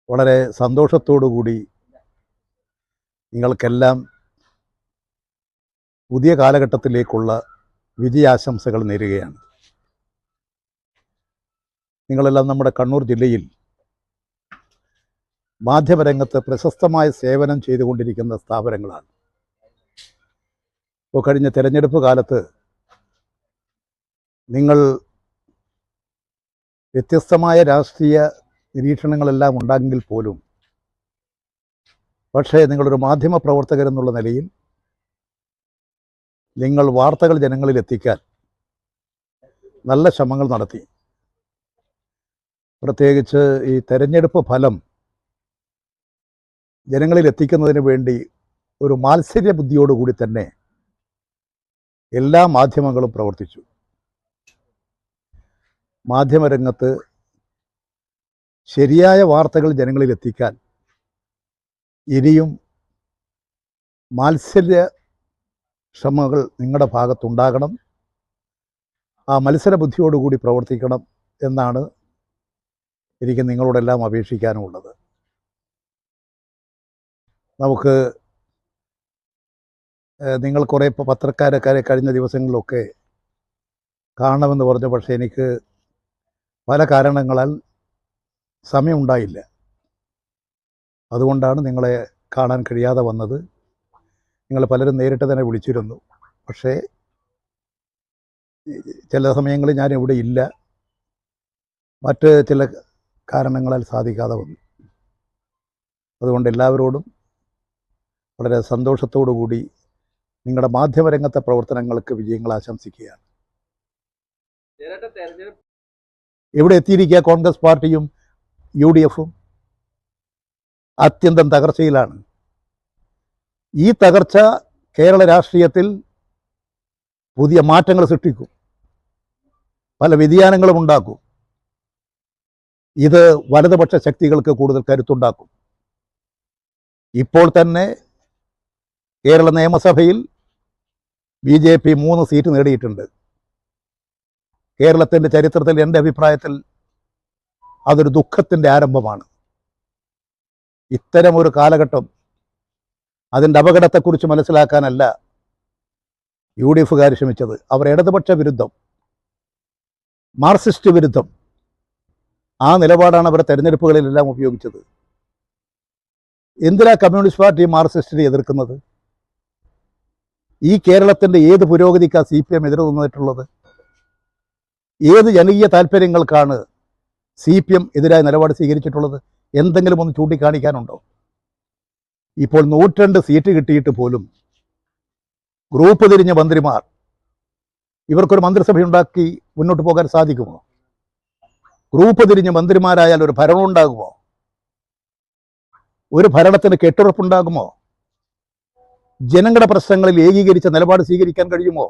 വളരെ സന്തോഷത്തോടുകൂടി നിങ്ങൾക്കെല്ലാം പുതിയ കാലഘട്ടത്തിലേക്കുള്ള വിജയാശംസകൾ നേരുകയാണ്. നിങ്ങളെല്ലാം നമ്മുടെ കണ്ണൂർ ജില്ലയിൽ മാധ്യമരംഗത്ത് പ്രശസ്തമായ സേവനം ചെയ്തുകൊണ്ടിരിക്കുന്ന സ്ഥാപനങ്ങളാണ്. ഇപ്പോൾ കഴിഞ്ഞ തെരഞ്ഞെടുപ്പ് കാലത്ത് നിങ്ങൾ വ്യത്യസ്തമായ രാഷ്ട്രീയ നിരീക്ഷണങ്ങളെല്ലാം ഉണ്ടായെങ്കിൽ പോലും പക്ഷേ നിങ്ങളൊരു മാധ്യമ പ്രവർത്തകരെന്നുള്ള നിലയിൽ നിങ്ങൾ വാർത്തകൾ ജനങ്ങളിൽ എത്തിക്കാൻ നല്ല ശ്രമങ്ങൾ നടത്തി. പ്രത്യേകിച്ച് ഈ തെരഞ്ഞെടുപ്പ് ഫലം ജനങ്ങളിൽ എത്തിക്കുന്നതിന് വേണ്ടി ഒരു മാത്സര്യ ബുദ്ധിയോടുകൂടി തന്നെ എല്ലാ മാധ്യമങ്ങളും പ്രവർത്തിച്ചു. മാധ്യമരംഗത്ത് ശരിയായ വാർത്തകൾ ജനങ്ങളിൽ എത്തിക്കാൻ ഇനിയും മാത്സര്യ ശ്രമങ്ങൾ നിങ്ങളുടെ ഭാഗത്തുണ്ടാകണം. ആ മത്സര ബുദ്ധിയോടുകൂടി പ്രവർത്തിക്കണം എന്നാണ് എനിക്ക് നിങ്ങളോടെല്ലാം അപേക്ഷിക്കാനുമുള്ളത്. നമുക്ക് നിങ്ങൾ കുറേ പത്രക്കാരൊക്കെ കഴിഞ്ഞ ദിവസങ്ങളിലൊക്കെ കാണണമെന്ന് പറഞ്ഞു. പക്ഷേ എനിക്ക് പല കാരണങ്ങളാൽ സമയമുണ്ടായില്ല. അതുകൊണ്ടാണ് നിങ്ങളെ കാണാൻ കഴിയാതെ വന്നത്. നിങ്ങൾ പലരും നേരിട്ട് തന്നെ വിളിച്ചിരുന്നു. പക്ഷേ ചില സമയങ്ങളിൽ ഞാൻ ഇവിടെ ഇല്ല, മറ്റ് ചില കാരണങ്ങളാൽ സാധിക്കാതെ വന്നു. അതുകൊണ്ട് എല്ലാവരോടും വളരെ സന്തോഷത്തോടു കൂടി നിങ്ങളുടെ മാധ്യമരംഗത്തെ പ്രവർത്തനങ്ങൾക്ക് വിജയങ്ങൾ ആശംസിക്കുകയാണ്. എവിടെ എത്തിയിരിക്കുക കോൺഗ്രസ് പാർട്ടിയും UDF-ഉം? അത്യന്തം തകർച്ചയിലാണ്. ഈ തകർച്ച കേരള രാഷ്ട്രീയത്തിൽ പുതിയ മാറ്റങ്ങൾ സൃഷ്ടിക്കും, പല വ്യതിയാനങ്ങളും ഉണ്ടാക്കും. ഇത് വലതുപക്ഷ ശക്തികൾക്ക് കൂടുതൽ കരുത്തുണ്ടാക്കും. ഇപ്പോൾ തന്നെ കേരള നിയമസഭയിൽ BJP 3 സീറ്റ് നേടിയിട്ടുണ്ട്. കേരളത്തിൻ്റെ ചരിത്രത്തിൽ എൻ്റെ അഭിപ്രായത്തിൽ അതൊരു ദുഃഖത്തിൻ്റെ ആരംഭമാണ്. ഇത്തരമൊരു കാലഘട്ടം, അതിൻ്റെ അപകടത്തെക്കുറിച്ച് മനസ്സിലാക്കാനല്ല UDF-കാർ ശ്രമിച്ചത്. അവർ ഇടതുപക്ഷ വിരുദ്ധം, മാർക്സിസ്റ്റ് വിരുദ്ധം ആ നിലപാടാണ് അവർ തെരഞ്ഞെടുപ്പുകളിലെല്ലാം ഉപയോഗിച്ചത്. എന്തിനാ കമ്മ്യൂണിസ്റ്റ് പാർട്ടി മാർക്സിസ്റ്റിനെ എതിർക്കുന്നത്? ഈ കേരളത്തിൻ്റെ ഏത് പുരോഗതിക്കാണ് CPM എതിര് നിന്നിട്ടുള്ളത്? ഏത് ജനകീയ താല്പര്യങ്ങൾക്കാണ് CPM എതിരായ നിലപാട് സ്വീകരിച്ചിട്ടുള്ളത്? എന്തെങ്കിലും ഒന്ന് ചൂണ്ടിക്കാണിക്കാനുണ്ടോ? ഇപ്പോൾ 102 സീറ്റ് കിട്ടിയിട്ട് പോലും ഗ്രൂപ്പ് തിരിഞ്ഞ മന്ത്രിമാർ, ഇവർക്കൊരു മന്ത്രിസഭയുണ്ടാക്കി മുന്നോട്ട് പോകാൻ സാധിക്കുമോ? ഗ്രൂപ്പ് തിരിഞ്ഞ മന്ത്രിമാരായാൽ ഒരു ഭരണം ഉണ്ടാകുമോ? ഒരു ഭരണത്തിന് കെട്ടുറപ്പുണ്ടാകുമോ? ജനങ്ങളുടെ പ്രശ്നങ്ങളിൽ ഏകീകരിച്ച നിലപാട് സ്വീകരിക്കാൻ കഴിയുമോ?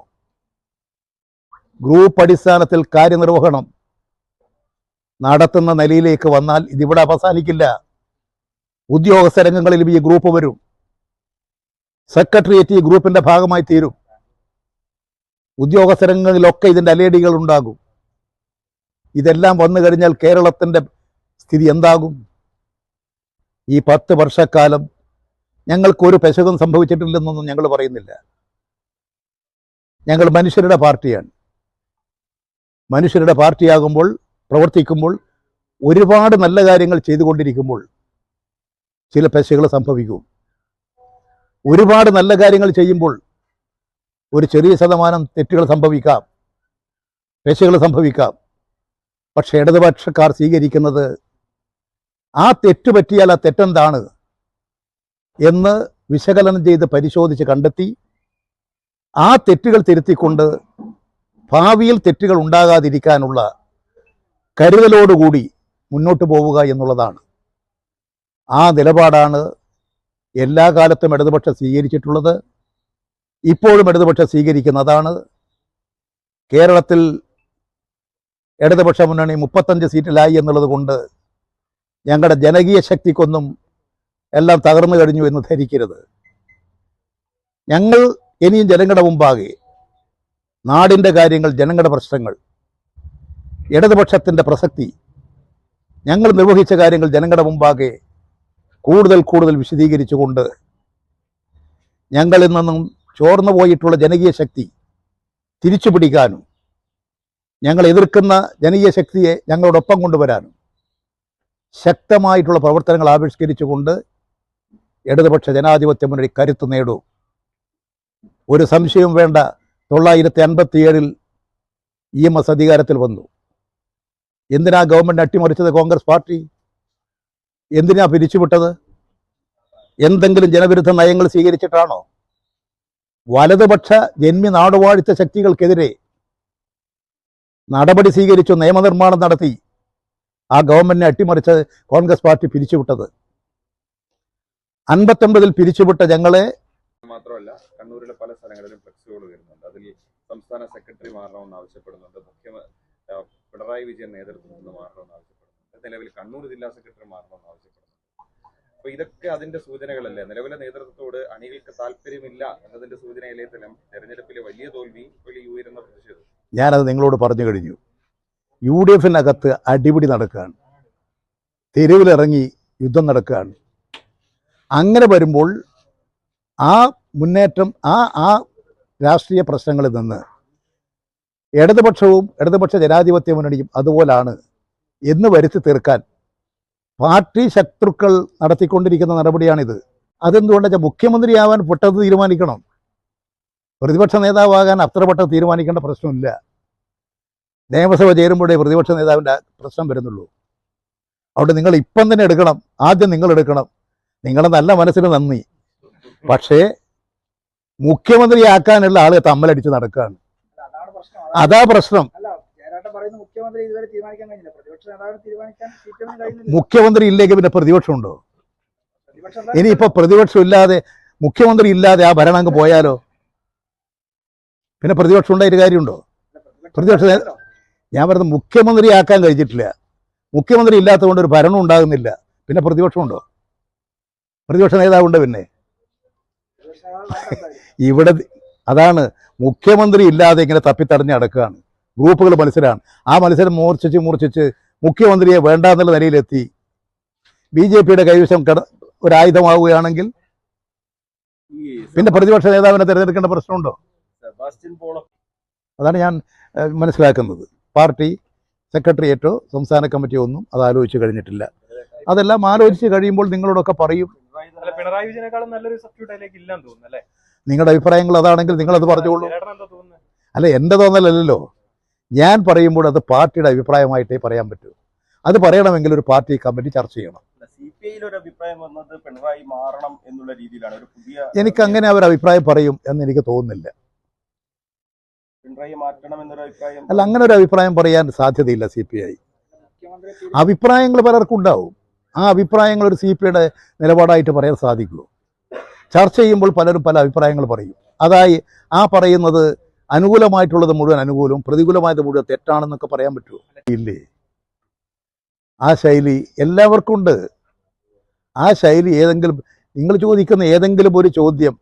ഗ്രൂപ്പ് അടിസ്ഥാനത്തിൽ കാര്യനിർവഹണം നടത്തുന്ന നിലയിലേക്ക് വന്നാൽ ഇതിവിടെ അവസാനിക്കില്ല. ഉദ്യോഗസ്ഥ രംഗങ്ങളിലും ഈ ഗ്രൂപ്പ് വരും. സെക്രട്ടേറിയറ്റ് ഈ ഗ്രൂപ്പിന്റെ ഭാഗമായി തീരും. ഉദ്യോഗസ്ഥ രംഗങ്ങളിലൊക്കെ ഇതിൻ്റെ അലേഡികൾ ഉണ്ടാകും. ഇതെല്ലാം വന്നു കഴിഞ്ഞാൽ കേരളത്തിൻ്റെ സ്ഥിതി എന്താകും? ഈ 10 വർഷക്കാലം ഞങ്ങൾക്കൊരു പെശകും സംഭവിച്ചിട്ടില്ലെന്നൊന്നും ഞങ്ങൾ പറയുന്നില്ല. ഞങ്ങൾ മനുഷ്യരുടെ പാർട്ടിയാണ്. മനുഷ്യരുടെ പാർട്ടിയാകുമ്പോൾ, പ്രവർത്തിക്കുമ്പോൾ, ഒരുപാട് നല്ല കാര്യങ്ങൾ ചെയ്തുകൊണ്ടിരിക്കുമ്പോൾ ചില പെശകുകൾ സംഭവിക്കും. ഒരുപാട് നല്ല കാര്യങ്ങൾ ചെയ്യുമ്പോൾ ഒരു ചെറിയ ശതമാനം തെറ്റുകൾ സംഭവിക്കാം, പെശകുകൾ സംഭവിക്കാം. പക്ഷേ ഇടതുപക്ഷക്കാർ സ്വീകരിക്കുന്നത് ആ തെറ്റ് പറ്റിയാൽ ആ തെറ്റെന്താണ് എന്ന് വിശകലനം ചെയ്ത് പരിശോധിച്ച് കണ്ടെത്തി ആ തെറ്റുകൾ തിരുത്തിക്കൊണ്ട് ഭാവിയിൽ തെറ്റുകൾ ഉണ്ടാകാതിരിക്കാനുള്ള കരുതലോടുകൂടി മുന്നോട്ട് പോവുക എന്നുള്ളതാണ്. ആ നിലപാടാണ് എല്ലാ കാലത്തും ഇടതുപക്ഷം സ്വീകരിച്ചിട്ടുള്ളത്. ഇപ്പോഴും ഇടതുപക്ഷം സ്വീകരിക്കുന്നതാണ്. കേരളത്തിൽ ഇടതുപക്ഷ മുന്നണി 35 സീറ്റിലായി എന്നുള്ളത് കൊണ്ട് ഞങ്ങളുടെ ജനകീയ ശക്തിക്കൊന്നും എല്ലാം തകർന്നു കഴിഞ്ഞു എന്ന് ധരിക്കരുത്. ഞങ്ങൾ ഇനിയും ജനങ്ങളുടെ മുമ്പാകെ നാടിൻ്റെ കാര്യങ്ങൾ, ജനങ്ങളുടെ പ്രശ്നങ്ങൾ, ഇടതുപക്ഷത്തിൻ്റെ പ്രസക്തി, ഞങ്ങൾ നിർവഹിച്ച കാര്യങ്ങൾ ജനങ്ങളുടെ മുമ്പാകെ കൂടുതൽ കൂടുതൽ വിശദീകരിച്ചുകൊണ്ട് ഞങ്ങളിൽ നിന്നും ചോർന്നു പോയിട്ടുള്ള ജനകീയ ശക്തി തിരിച്ചു പിടിക്കാനും ഞങ്ങൾ എതിർക്കുന്ന ജനകീയ ശക്തിയെ ഞങ്ങളോടൊപ്പം കൊണ്ടുവരാനും ശക്തമായിട്ടുള്ള പ്രവർത്തനങ്ങൾ ആവിഷ്കരിച്ചുകൊണ്ട് ഇടതുപക്ഷ ജനാധിപത്യ മുന്നണി കരുത്ത് നേടും. ഒരു സംശയവും വേണ്ട. 1957 EMS അധികാരത്തിൽ വന്നു. എന്തിനാ ഗവൺമെൻറ് അട്ടിമറിച്ചത്? കോൺഗ്രസ് പാർട്ടി എന്തിനാ പിരിച്ചുവിട്ടത്? എന്തെങ്കിലും ജനവിരുദ്ധ നയങ്ങൾ സ്വീകരിച്ചിട്ടാണോ? വലതുപക്ഷ ജന്മി നാടുവാഴിത്ത ശക്തികൾക്കെതിരെ നടപടി സ്വീകരിച്ചു, നിയമനിർമ്മാണം നടത്തി ആ ഗവൺമെന്റിനെ അട്ടിമറിച്ച് കോൺഗ്രസ് പാർട്ടി പിരിച്ചുവിട്ടത്. 59 പിരിച്ചുവിട്ട ഞങ്ങളെ മാത്രമല്ല, കണ്ണൂരിലെ പല സ്ഥലങ്ങളിലും ഫ്ലെക്സുകൾ വരുന്നുണ്ട്. അതിൽ സംസ്ഥാന സെക്രട്ടറി മാറണമെന്ന് ആവശ്യപ്പെടുന്നുണ്ട്. പിണറായി വിജയൻ നേതൃത്വത്തിൽ നിന്ന് മാറണമെന്ന് ആവശ്യപ്പെടുന്നുണ്ട്. നിലവിൽ കണ്ണൂർ ജില്ലാ സെക്രട്ടറി മാറണമെന്ന് ആവശ്യപ്പെടുന്നുണ്ട്. അപ്പൊ ഇതൊക്കെ അതിന്റെ സൂചനകളല്ലേ? നിലവിലെ നേതൃത്വത്തോട് അണികൾക്ക് താല്പര്യമില്ല എന്നതിന്റെ സൂചനയിലെ തന്നെ തെരഞ്ഞെടുപ്പിലെ വലിയ തോൽവി, വലിയ ഉയരുന്ന പ്രതിഷേധം. ഞാനത് നിങ്ങളോട് പറഞ്ഞു കഴിഞ്ഞു. UDF-നകത്ത് അടിപിടി നടക്കുകയാണ്, തെരുവിലിറങ്ങി യുദ്ധം നടക്കുകയാണ്. അങ്ങനെ വരുമ്പോൾ ആ മുന്നേറ്റം, ആ രാഷ്ട്രീയ പ്രശ്നങ്ങളിൽ നിന്ന് ഇടതുപക്ഷവും ഇടതുപക്ഷ ജനാധിപത്യ മുന്നണിയും അതുപോലാണ് എന്ന് വരുത്തി തീർക്കാൻ പാർട്ടി ശത്രുക്കൾ നടത്തിക്കൊണ്ടിരിക്കുന്ന നടപടിയാണിത്. അതെന്തുകൊണ്ടെന്ന് വെച്ചാൽ മുഖ്യമന്ത്രിയാവാൻ പെട്ടെന്ന് തീരുമാനിക്കണം. പ്രതിപക്ഷ നേതാവാകാൻ അത്ര പെട്ടെന്ന് തീരുമാനിക്കേണ്ട പ്രശ്നമില്ല. നിയമസഭ ചേരുമ്പോഴേ പ്രതിപക്ഷ നേതാവിൻ്റെ പ്രശ്നം വരുന്നുള്ളൂ. അവിടെ നിങ്ങൾ ഇപ്പം തന്നെ എടുക്കണം. ആദ്യം നിങ്ങൾ എടുക്കണം. നിങ്ങളുടെ നല്ല മനസ്സിന് നന്ദി. പക്ഷേ മുഖ്യമന്ത്രിയാക്കാനുള്ള ആളുകൾ തമ്മലടിച്ച് നടക്കുകയാണ്. അതാ പ്രശ്നം. മുഖ്യമന്ത്രി ഇല്ലെങ്കിൽ പിന്നെ പ്രതിപക്ഷമുണ്ടോ? ഇനിയിപ്പോ പ്രതിപക്ഷം ഇല്ലാതെ, മുഖ്യമന്ത്രി ഇല്ലാതെ ആ ഭരണം അങ്ങ് പോയാലോ? പിന്നെ പ്രതിപക്ഷം ഉണ്ടായിട്ട് കാര്യമുണ്ടോ? പ്രതിപക്ഷ ഞാൻ പറയുന്നത് മുഖ്യമന്ത്രിയാക്കാൻ കഴിച്ചിട്ടില്ല. മുഖ്യമന്ത്രി ഇല്ലാത്തതുകൊണ്ട് ഒരു ഭരണം ഉണ്ടാകുന്നില്ല. പിന്നെ പ്രതിപക്ഷമുണ്ടോ? പ്രതിപക്ഷ നേതാവുണ്ട്. പിന്നെ ഇവിടെ അതാണ്, മുഖ്യമന്ത്രി ഇല്ലാതെ ഇങ്ങനെ തപ്പിത്തടഞ്ഞ് നടക്കുകയാണ്. ഗ്രൂപ്പുകൾ മത്സരമാണ്. ആ മത്സരം മൂർച്ഛിച്ച് മുഖ്യമന്ത്രിയെ വേണ്ട എന്നുള്ള നിലയിലെത്തി. BJP-യുടെ കൈവശം ഒരു ആയുധമാവുകയാണെങ്കിൽ പിന്നെ പ്രതിപക്ഷ നേതാവിനെ തിരഞ്ഞെടുക്കേണ്ട പ്രശ്നമുണ്ടോ? അതാണ് ഞാൻ മനസ്സിലാക്കുന്നത്. പാർട്ടി സെക്രട്ടേറിയറ്റോ സംസ്ഥാന കമ്മിറ്റിയോ ഒന്നും അത് ആലോചിച്ച് കഴിഞ്ഞിട്ടില്ല. അതെല്ലാം ആലോചിച്ച് കഴിയുമ്പോൾ നിങ്ങളോടൊക്കെ പറയും. പിണറായി വിജയനേക്കാളും നല്ലൊരു സബ്സ്റ്റിറ്റ്യൂട്ട് അതിലേക്ക് ഇല്ലാന്ന് തോന്നുന്നു അല്ലേ? നിങ്ങളുടെ അഭിപ്രായങ്ങൾ അതാണെങ്കിൽ നിങ്ങളത് പറഞ്ഞോളൂ. അല്ല, എൻ്റെ തോന്നലല്ലോ. ഞാൻ പറയുമ്പോൾ അത് പാർട്ടിയുടെ അഭിപ്രായമായിട്ടേ പറയാൻ പറ്റൂ. അത് പറയണമെങ്കിൽ ഒരു പാർട്ടി കമ്മിറ്റി ചർച്ച ചെയ്യണം. എനിക്ക് അങ്ങനെ അവർ അഭിപ്രായം പറയും എന്ന് എനിക്ക് തോന്നുന്നില്ല. അല്ല, അങ്ങനെ ഒരു അഭിപ്രായം പറയാൻ സാധ്യതയില്ല. CPI അഭിപ്രായങ്ങൾ പലർക്കും ഉണ്ടാവും. ആ അഭിപ്രായങ്ങൾ ഒരു CPIയുടെ നിലപാടായിട്ട് പറയാൻ സാധിക്കുമോ? ചർച്ച ചെയ്യുമ്പോൾ പലരും പല അഭിപ്രായങ്ങൾ പറയും. അതായി ആ പറയുന്നത് അനുകൂലമായിട്ടുള്ളത് മുഴുവൻ അനുകൂലവും പ്രതികൂലമായത് മുഴുവൻ തെറ്റാണെന്നൊക്കെ പറയാൻ പറ്റുമോ? ഇല്ലേ. ആ ശൈലി എല്ലാവർക്കും ഉണ്ട്. ആ ശൈലി ഏതെങ്കിലും നിങ്ങൾ ചോദിക്കുന്ന ഏതെങ്കിലും ഒരു ചോദ്യം,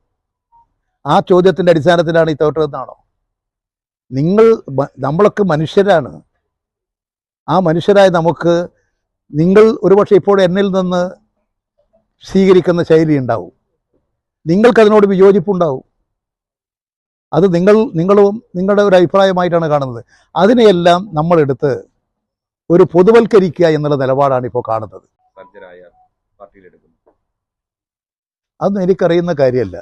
ആ ചോദ്യത്തിൻ്റെ അടിസ്ഥാനത്തിലാണ് ഈ തോറ്റതെന്നാണോ? നമ്മളൊക്കെ മനുഷ്യരാണ്. ആ മനുഷ്യരായ നമുക്ക് നിങ്ങൾ ഒരുപക്ഷെ ഇപ്പോൾ എന്നിൽ നിന്ന് സ്വീകരിക്കുന്ന ശൈലി ഉണ്ടാവും. നിങ്ങൾക്കതിനോട് വിയോജിപ്പുണ്ടാവും. അത് നിങ്ങളും നിങ്ങളുടെ ഒരു അഭിപ്രായമായിട്ടാണ് കാണുന്നത്. അതിനെയെല്ലാം നമ്മളെടുത്ത് ഒരു പൊതുവൽക്കരിക്കുക എന്നുള്ള നിലപാടാണ് ഇപ്പോൾ കാണുന്നത്. അതൊന്നും എനിക്കറിയുന്ന കാര്യമല്ല.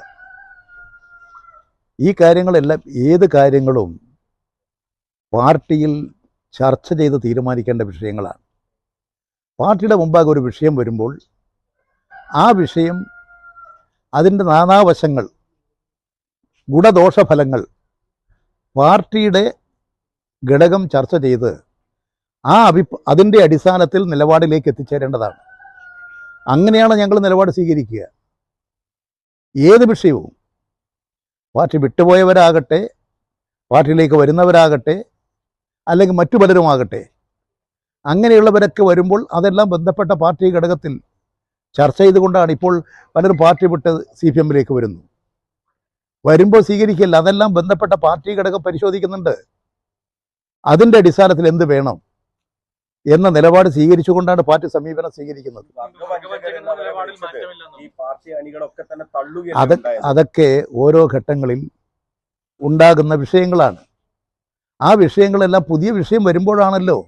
ഈ കാര്യങ്ങളെല്ലാം, ഏത് കാര്യങ്ങളും പാർട്ടിയിൽ ചർച്ച ചെയ്ത് തീരുമാനിക്കേണ്ട വിഷയങ്ങളാണ്. പാർട്ടിയുടെ മുമ്പാകെ ഒരു വിഷയം വരുമ്പോൾ ആ വിഷയം, അതിൻ്റെ നാനാവശങ്ങൾ, ഗുണദോഷഫലങ്ങൾ പാർട്ടിയുടെ ഘടകം ചർച്ച ചെയ്ത് അതിൻ്റെ അടിസ്ഥാനത്തിൽ നിലപാടിലേക്ക് എത്തിച്ചേരേണ്ടതാണ്. അങ്ങനെയാണ് ഞങ്ങൾ നിലപാട് സ്വീകരിക്കുക. ഏത് വിഷയവും, പാർട്ടി വിട്ടുപോയവരാകട്ടെ, പാർട്ടിയിലേക്ക് വരുന്നവരാകട്ടെ, അല്ലെങ്കിൽ മറ്റു പലരുമാകട്ടെ, അങ്ങനെയുള്ളവരൊക്കെ വരുമ്പോൾ അതെല്ലാം ബന്ധപ്പെട്ട പാർട്ടി ഘടകത്തിൽ ചർച്ച ചെയ്തുകൊണ്ടാണ്. ഇപ്പോൾ പലരും പാർട്ടി വിട്ട് CPM-ലേക്ക് വരുന്നു. വരുമ്പോൾ സ്വീകരിക്കില്ല. അതെല്ലാം ബന്ധപ്പെട്ട പാർട്ടി ഘടകം പരിശോധിക്കുന്നുണ്ട്. അതിൻ്റെ അടിസ്ഥാനത്തിൽ എന്ത് വേണം, എന്ന നിലപാട് സ്വീകരിച്ചുകൊണ്ടാണ് പാർട്ടി സമീപനം സ്വീകരിക്കുന്നത്. ഈ പാർട്ടി അണികളൊക്കെ തന്നെ അതൊക്കെ ഓരോ ഘട്ടങ്ങളിൽ ഉണ്ടാകുന്ന വിഷയങ്ങളാണ്. ആ വിഷയങ്ങളെല്ലാം പുതിയ വിഷയം വരുമ്പോഴാണല്ലോ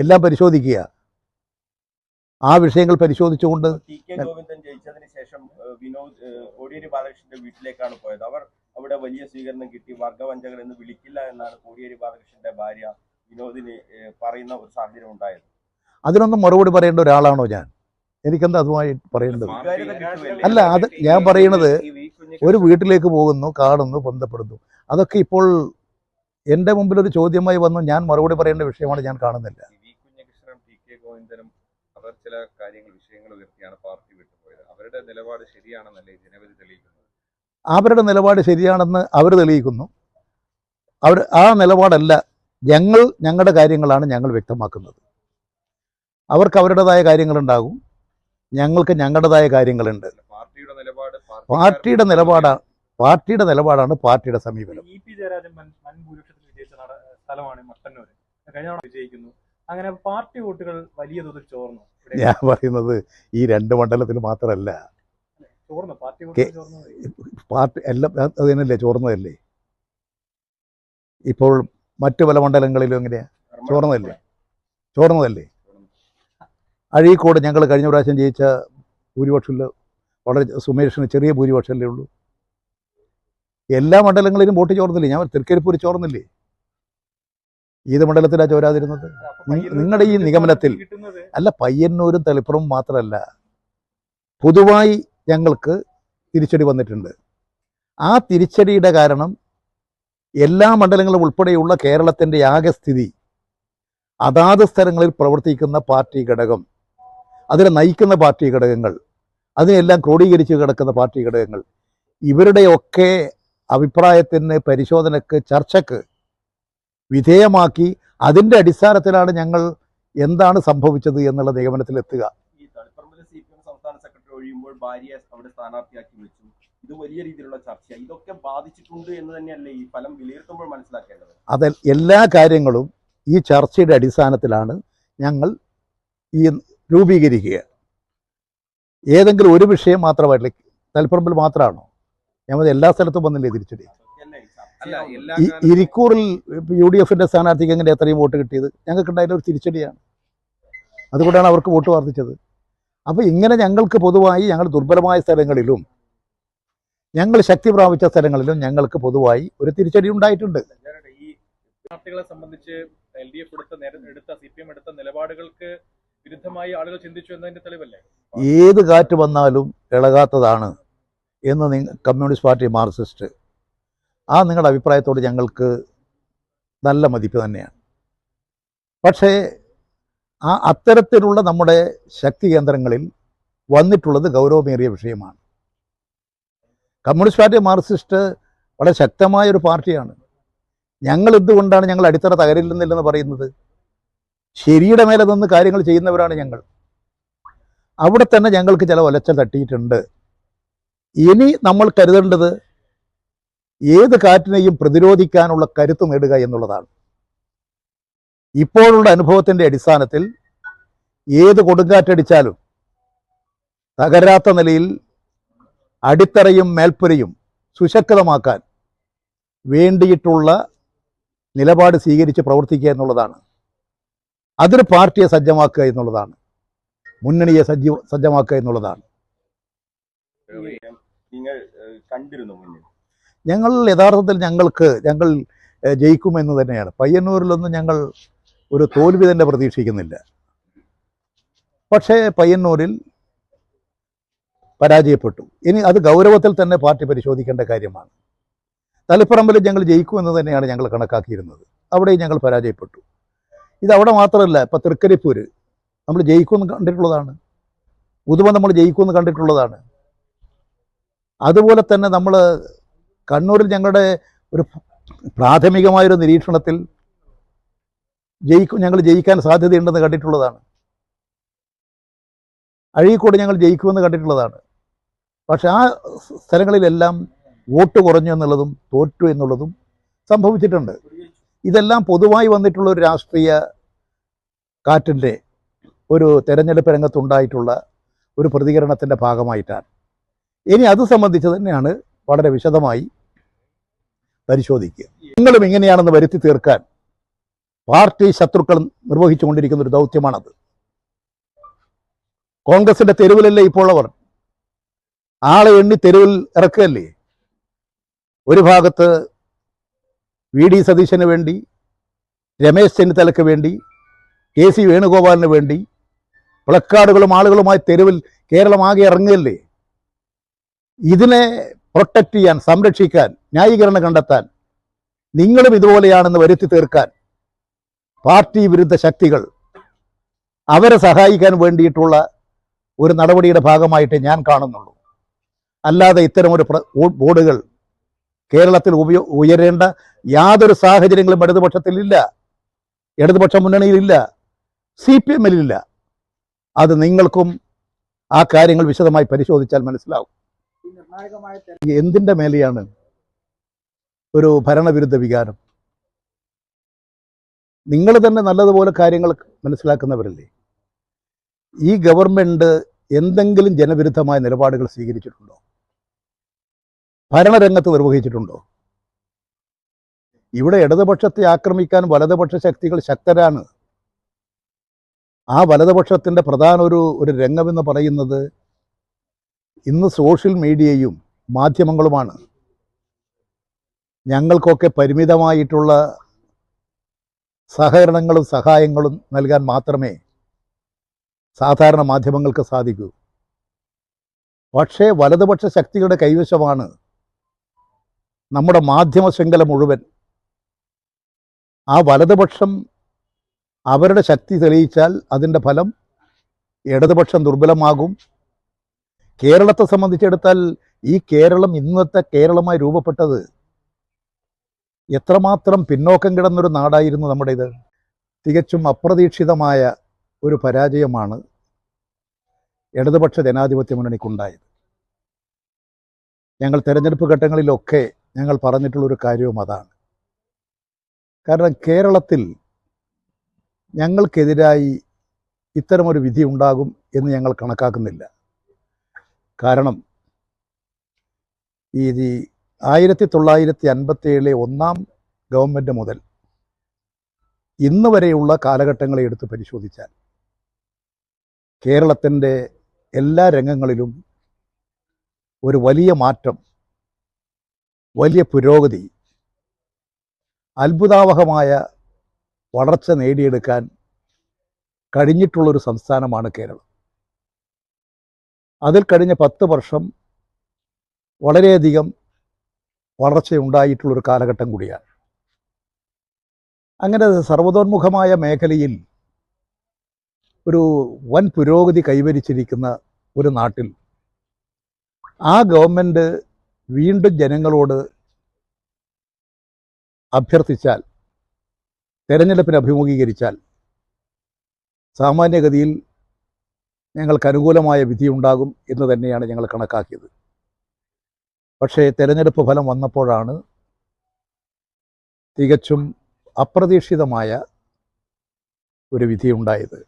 എല്ലാം പരിശോധിക്കുക. ആ വിഷയങ്ങൾ പരിശോധിച്ചുകൊണ്ട് ടി.കെ. ഗോവിന്ദൻ ജയിച്ചതിന് ശേഷം കോടിയേരി ബാലകൃഷ്ണന്റെ വീട്ടിലേക്കാണ് പോയത്. അവർ അവിടെ വലിയ സ്വീകരണം കിട്ടി. വർഗവഞ്ചകർ എന്ന് വിളിക്കില്ല എന്നാണ് കോടിയേരി ബാലകൃഷ്ണന്റെ ഭാര്യ വിനോദിന് പറയുന്ന ഒരു സാഹചര്യം ഉണ്ടായത്. അതിനൊന്നും മറുപടി പറയേണ്ട ഒരാളാണോ ഞാൻ? എനിക്കെന്താ അതുമായി പറയേണ്ടത്? അല്ല, അത് ഞാൻ പറയണത് ഒരു വീട്ടിലേക്ക് പോകുന്നു, കാണുന്നു, ബന്ധപ്പെടുന്നു. അതൊക്കെ ഇപ്പോൾ എൻ്റെ മുമ്പിൽ ഒരു ചോദ്യമായി വന്നു ഞാൻ മറുപടി പറയേണ്ട വിഷയമാണ് ഞാൻ കാണുന്നില്ല. കുഞ്ഞകൃഷ്ണനും ടി.കെ. ഗോവിന്ദനും അവർ ചില വിഷയങ്ങൾ ഉയർത്തിയാണ് പാർട്ടി വിട്ടുപോയത്. അവരുടെ നിലപാട് ശരിയാണെന്നല്ലേ ജനവിധി തെളിയിക്കുന്നത്? അവരുടെ നിലപാട് ശരിയാണെന്ന് അവർ തെളിയിക്കുന്നു. ആ നിലപാടല്ല, ഞങ്ങളുടെ കാര്യങ്ങളാണ് ഞങ്ങൾ വ്യക്തമാക്കുന്നത്. അവർക്ക് അവരുടേതായ കാര്യങ്ങളുണ്ടാകും, ഞങ്ങൾക്ക് ഞങ്ങളുടേതായ കാര്യങ്ങളുണ്ട്. പാർട്ടിയുടെ നിലപാടാണ് പാർട്ടിയുടെ സമീപനം. ഇ.പി. ജയരാജൻ വൻ ഭൂരിപക്ഷത്തിൽ വിജയിച്ച സ്ഥലമാണ് മട്ടന്നൂർ. കഴിഞ്ഞ തവണ വിജയിക്കുന്നു. അങ്ങനെ പാർട്ടി വോട്ടുകൾ വലിയ തോതിൽ ചോർന്നു. ഞാൻ പറയുന്നത് ഈ 2 മണ്ഡലത്തിൽ മാത്രമല്ല, ചോർന്നു പാർട്ടി വോട്ടുകൾ ചോർന്നു. പാർട്ടി എല്ലാം അത് തന്നെയല്ലേ, ചോർന്നതല്ലേ. ഇപ്പോൾ മറ്റു പല മണ്ഡലങ്ങളിലും എങ്ങനെയാ ചോർന്നതല്ലേ. അഴീക്കോട് ഞങ്ങൾ കഴിഞ്ഞ പ്രാവശ്യം ജയിച്ച ഭൂരിപക്ഷമില്ല, വളരെ സുമേഷിന് ചെറിയ ഭൂരിപക്ഷമല്ലേ ഉള്ളൂ. എല്ലാ മണ്ഡലങ്ങളിലും വോട്ട് ചോർന്നില്ലേ? ഞാൻ തൃക്കരിപ്പൂർ ചോർന്നില്ലേ? ഏത് മണ്ഡലത്തിലാണ് ചോരാതിരുന്നത്? നിങ്ങളുടെ ഈ നിഗമനത്തിൽ അല്ല, പയ്യന്നൂരും തളിപ്പുറവും മാത്രമല്ല, പൊതുവായി ഞങ്ങൾക്ക് തിരിച്ചടി വന്നിട്ടുണ്ട്. ആ തിരിച്ചടിയുടെ കാരണം എല്ലാ മണ്ഡലങ്ങളും ഉൾപ്പെടെയുള്ള കേരളത്തിൻ്റെ ആകെ സ്ഥിതി, അതാത് സ്ഥലങ്ങളിൽ പ്രവർത്തിക്കുന്ന പാർട്ടി ഘടകം, അതിനെ നയിക്കുന്ന പാർട്ടി ഘടകങ്ങൾ, അതിനെല്ലാം ക്രോഡീകരിച്ച് കിടക്കുന്ന പാർട്ടി ഘടകങ്ങൾ, ഇവരുടെയൊക്കെ അഭിപ്രായത്തിന്, പരിശോധനക്ക്, ചർച്ചക്ക് വിധേയമാക്കി അതിൻ്റെ അടിസ്ഥാനത്തിലാണ് ഞങ്ങൾ എന്താണ് സംഭവിച്ചത് എന്നുള്ള നിഗമനത്തിലെത്തുക. ഈ തളിപ്പറമ്പിലെ CPM സംസ്ഥാന സെക്രട്ടറി ഒഴിയുമ്പോൾ ഭാര്യയെ അവിടെ സ്ഥാനാർത്ഥിയാക്കി വെച്ചു. ഇത് വലിയ രീതിയിലുള്ള ചർച്ച, ഇതൊക്കെ ബാധിച്ചിട്ടുണ്ട് എന്ന് തന്നെയല്ലേ ഈ ഫലം വിലയിരുത്തുമ്പോൾ മനസ്സിലാക്കേണ്ടത്? അതിൽ എല്ലാ കാര്യങ്ങളും ഈ ചർച്ചയുടെ അടിസ്ഥാനത്തിലാണ് ഞങ്ങൾ ഈ രൂപീകരിക്കുക. ഏതെങ്കിലും ഒരു വിഷയം മാത്രമായിട്ടില്ല, തളിപ്പറമ്പിൽ മാത്രമാണോ? ഞമ്മത് എല്ലാ സ്ഥലത്തും വന്നില്ലേ തിരിച്ചടി? ഇരിക്കൂറിൽ UDFന്റെ സ്ഥാനാർത്ഥിക്ക് എങ്ങനെ എത്രയും വോട്ട് കിട്ടിയത്? ഞങ്ങൾക്കുണ്ടായിരുന്ന ഒരു തിരിച്ചടിയാണ്. അതുകൊണ്ടാണ് അവർക്ക് വോട്ട് വർദ്ധിച്ചത്. അപ്പോൾ ഇങ്ങനെ ഞങ്ങൾക്ക് പൊതുവായി ഞങ്ങൾ ദുർബലമായ സ്ഥലങ്ങളിലും ഞങ്ങൾ ശക്തി പ്രാപിച്ച സ്ഥലങ്ങളിലും ഞങ്ങൾക്ക് പൊതുവായി ഒരു തിരിച്ചടി ഉണ്ടായിട്ടുണ്ട്. ഈ സ്ഥാനാർത്ഥികളെ സംബന്ധിച്ച് LDF എടുത്ത CPM എടുത്ത നിലപാടുകൾക്ക് വിരുദ്ധമായി ആളുകൾ ചിന്തിച്ചു എന്നതിന്റെ തെളിവല്ലേ? ഏത് കാറ്റ് വന്നാലും ഇളകാത്തതാണ് എന്ന് കമ്മ്യൂണിസ്റ്റ് പാർട്ടി മാർക്സിസ്റ്റ്, ആ നിങ്ങളുടെ അഭിപ്രായത്തോട് ഞങ്ങൾക്ക് നല്ല മതിപ്പ് തന്നെയാണ്. പക്ഷേ അത്തരത്തിലുള്ള നമ്മുടെ ശക്തി കേന്ദ്രങ്ങളിൽ വന്നിട്ടുള്ളത് ഗൗരവമേറിയ വിഷയമാണ്. കമ്മ്യൂണിസ്റ്റ് പാർട്ടി മാർക്സിസ്റ്റ് വളരെ ശക്തമായൊരു പാർട്ടിയാണ്. ഞങ്ങൾ എന്തുകൊണ്ടാണ് ഞങ്ങൾ അടിത്തറ തകരില്ലെന്നില്ലെന്ന് പറയുന്നത്? ശരിയുടെ മേലെ നിന്ന് കാര്യങ്ങൾ ചെയ്യുന്നവരാണ് ഞങ്ങൾ. അവിടെ തന്നെ ഞങ്ങൾക്ക് ചില ഒലച്ചൽ തട്ടിയിട്ടുണ്ട്. ഇനി നമ്മൾ കരുതേണ്ടത് ഏത് കാറ്റിനെയും പ്രതിരോധിക്കാനുള്ള കരുത്ത് നേടുക എന്നുള്ളതാണ്. ഇപ്പോഴുള്ള അനുഭവത്തിൻ്റെ അടിസ്ഥാനത്തിൽ ഏത് കൊടുങ്കാറ്റടിച്ചാലും തകരാത്ത നിലയിൽ അടിത്തറയും മേൽപ്പുരയും സുശക്തമാക്കാൻ വേണ്ടിയിട്ടുള്ള നിലപാട് സ്വീകരിച്ച് പ്രവർത്തിക്കുക എന്നുള്ളതാണ്. അതിന് പാർട്ടിയെ സജ്ജമാക്കുക എന്നുള്ളതാണ്, മുന്നണിയെ സജ്ജമാക്കുക എന്നുള്ളതാണ്. നിങ്ങൾ കണ്ടിരുന്നു മുന്നിൽ? ഞങ്ങൾ യഥാർത്ഥത്തിൽ ഞങ്ങൾ ജയിക്കുമെന്ന് തന്നെയാണ്. പയ്യന്നൂരിലൊന്നും ഞങ്ങൾ ഒരു തോൽവി തന്നെ പ്രതീക്ഷിക്കുന്നില്ല. പക്ഷേ പയ്യന്നൂരിൽ പരാജയപ്പെട്ടു. ഇനി അത് ഗൗരവത്തിൽ തന്നെ പാർട്ടി പരിശോധിക്കേണ്ട കാര്യമാണ്. തളിപ്പറമ്പിൽ ഞങ്ങൾ ജയിക്കുമെന്ന് തന്നെയാണ് ഞങ്ങൾ കണക്കാക്കിയിരുന്നത്. അവിടെയും ഞങ്ങൾ പരാജയപ്പെട്ടു. ഇതവിടെ മാത്രമല്ല, ഇപ്പം തൃക്കരിപ്പൂര് നമ്മൾ ജയിക്കുമെന്ന് കണ്ടിട്ടുള്ളതാണ്, ഉദുമ നമ്മൾ ജയിക്കുമെന്ന് കണ്ടിട്ടുള്ളതാണ്. അതുപോലെ തന്നെ നമ്മൾ കണ്ണൂരിൽ ഞങ്ങളുടെ ഒരു പ്രാഥമികമായൊരു നിരീക്ഷണത്തിൽ ഞങ്ങൾ ജയിക്കാൻ സാധ്യതയുണ്ടെന്ന് കണ്ടിട്ടുള്ളതാണ്. അഴീക്കോട് ഞങ്ങൾ ജയിക്കുമെന്ന് കണ്ടിട്ടുള്ളതാണ്. പക്ഷെ ആ സ്ഥലങ്ങളിലെല്ലാം വോട്ട് കുറഞ്ഞു എന്നുള്ളതും തോറ്റു എന്നുള്ളതും സംഭവിച്ചിട്ടുണ്ട്. ഇതെല്ലാം പൊതുവായി വന്നിട്ടുള്ള ഒരു രാഷ്ട്രീയ കാറ്റിൻ്റെ ഒരു തെരഞ്ഞെടുപ്പ് രംഗത്തുണ്ടായിട്ടുള്ള ഒരു പ്രതികരണത്തിൻ്റെ ഭാഗമായിട്ടാണ്. ഇനി അത് സംബന്ധിച്ച് തന്നെയാണ് വളരെ വിശദമായി പരിശോധിക്കുക. നിങ്ങളും ഇങ്ങനെയാണെന്ന് വരുത്തി തീർക്കാൻ പാർട്ടി ശത്രുക്കൾ നിർവഹിച്ചുകൊണ്ടിരിക്കുന്ന ഒരു ദൗത്യമാണത്. കോൺഗ്രസിന്റെ തെരുവിലല്ലേ ഇപ്പോൾ അവർ ആളെ എണ്ണി തെരുവിൽ ഇറക്കുകയല്ലേ. ഒരു ഭാഗത്ത് വി.ഡി. സതീശന് വേണ്ടി, രമേശ് ചെന്നിത്തലയ്ക്ക് വേണ്ടി, കെ.സി. വേണുഗോപാലിന് വേണ്ടി പ്ലക്കാർഡുകളും ആളുകളുമായി തെരുവിൽ കേരളമാകെ ഇറങ്ങുകയല്ലേ. ഇതിനെ പ്രൊട്ടക്റ്റ് ചെയ്യാൻ, സംരക്ഷിക്കാൻ, ന്യായീകരണം കണ്ടെത്താൻ നിങ്ങളും ഇതുപോലെയാണെന്ന് വരുത്തി തീർക്കാൻ പാർട്ടി വിരുദ്ധ ശക്തികൾ അവരെ സഹായിക്കാൻ വേണ്ടിയിട്ടുള്ള ഒരു നടപടിയുടെ ഭാഗമായിട്ട് ഞാൻ കാണുന്നുള്ളൂ. അല്ലാതെ ഇത്തരമൊരു ബോർഡുകൾ കേരളത്തിൽ ഉയരേണ്ട യാതൊരു സാഹചര്യങ്ങളും ഇടതുപക്ഷത്തിലില്ല, ഇടതുപക്ഷ മുന്നണിയിലില്ല, CPM-ലില്ല. അത് നിങ്ങൾക്കും ആ കാര്യങ്ങൾ വിശദമായി പരിശോധിച്ചാൽ മനസ്സിലാവും. എന്തിൻ്റെ മേലെയാണ് ഒരു ഭരണവിരുദ്ധ വികാരം? നിങ്ങൾ തന്നെ നല്ലതുപോലെ കാര്യങ്ങൾ മനസ്സിലാക്കുന്നവരല്ലേ. ഈ ഗവൺമെൻറ് എന്തെങ്കിലും ജനവിരുദ്ധമായ നിലപാടുകൾ സ്വീകരിച്ചിട്ടുണ്ടോ? ഭരണരംഗത്ത് നിർവഹിച്ചിട്ടുണ്ടോ? ഇവിടെ ഇടതുപക്ഷത്തെ ആക്രമിക്കാൻ വലതുപക്ഷ ശക്തികൾ ശക്തരാണ്. ആ വലതുപക്ഷത്തിൻ്റെ പ്രധാന ഒരു രംഗമെന്ന് പറയുന്നത് ഇന്ന് സോഷ്യൽ മീഡിയയും മാധ്യമങ്ങളുമാണ്. ഞങ്ങൾക്കൊക്കെ പരിമിതമായിട്ടുള്ള സഹകരണങ്ങളും സഹായങ്ങളും നൽകാൻ മാത്രമേ സാധാരണ മാധ്യമങ്ങൾക്ക് സാധിക്കൂ. പക്ഷേ വലതുപക്ഷ ശക്തികളുടെ കൈവശമാണ് നമ്മുടെ മാധ്യമ ശൃംഖല മുഴുവൻ. ആ വലതുപക്ഷം അവരുടെ ശക്തി തെളിയിച്ചാൽ അതിൻ്റെ ഫലം ഇടതുപക്ഷം ദുർബലമാകും. കേരളത്തെ സംബന്ധിച്ചെടുത്താൽ ഈ കേരളം ഇന്നത്തെ കേരളമായി രൂപപ്പെട്ടത് എത്രമാത്രം പിന്നോക്കം കിടന്നൊരു നാടായിരുന്നു നമ്മുടേത്. തികച്ചും അപ്രതീക്ഷിതമായ ഒരു പരാജയമാണ് ഇടതുപക്ഷ ജനാധിപത്യ മുന്നണിക്കുണ്ടായത്. ഞങ്ങൾ തെരഞ്ഞെടുപ്പ് ഘട്ടങ്ങളിലൊക്കെ ഞങ്ങൾ പറഞ്ഞിട്ടുള്ളൊരു കാര്യവും അതാണ്. കാരണം കേരളത്തിൽ ഞങ്ങൾക്കെതിരായി ഇത്തരമൊരു വിധി ഉണ്ടാകും എന്ന് ഞങ്ങൾ കണക്കാക്കുന്നില്ല. കാരണം ഈ 1957 ഒന്നാം ഗവൺമെൻറ് മുതൽ ഇന്ന് വരെയുള്ള കാലഘട്ടങ്ങളെ എടുത്ത് പരിശോധിച്ചാൽ കേരളത്തിൻ്റെ എല്ലാ രംഗങ്ങളിലും ഒരു വലിയ മാറ്റം, വലിയ പുരോഗതി, അത്ഭുതാവഹമായ വളർച്ച നേടിയെടുക്കാൻ കഴിഞ്ഞിട്ടുള്ളൊരു സംസ്ഥാനമാണ് കേരളം. അതിൽ കഴിഞ്ഞ 10 വർഷം വളരെയധികം വളർച്ചയുണ്ടായിട്ടുള്ളൊരു കാലഘട്ടം കൂടിയാണ്. അങ്ങനെ സർവ്വതോന്മുഖമായ മേഖലയിൽ ഒരു വൻ പുരോഗതി കൈവരിച്ചിരിക്കുന്ന ഒരു നാട്ടിൽ ആ ഗവൺമെൻറ് വീണ്ടും ജനങ്ങളോട് അഭ്യർത്ഥിച്ചാൽ, തെരഞ്ഞെടുപ്പിന് അഭിമുഖീകരിച്ചാൽ സാമാന്യഗതിയിൽ ഞങ്ങൾക്ക് അനുകൂലമായ വിധിയുണ്ടാകും എന്ന് തന്നെയാണ് ഞങ്ങൾ കണക്കാക്കിയത്. പക്ഷേ തെരഞ്ഞെടുപ്പ് ഫലം വന്നപ്പോഴാണ് തികച്ചും അപ്രതീക്ഷിതമായ ഒരു വിധിയുണ്ടായത്.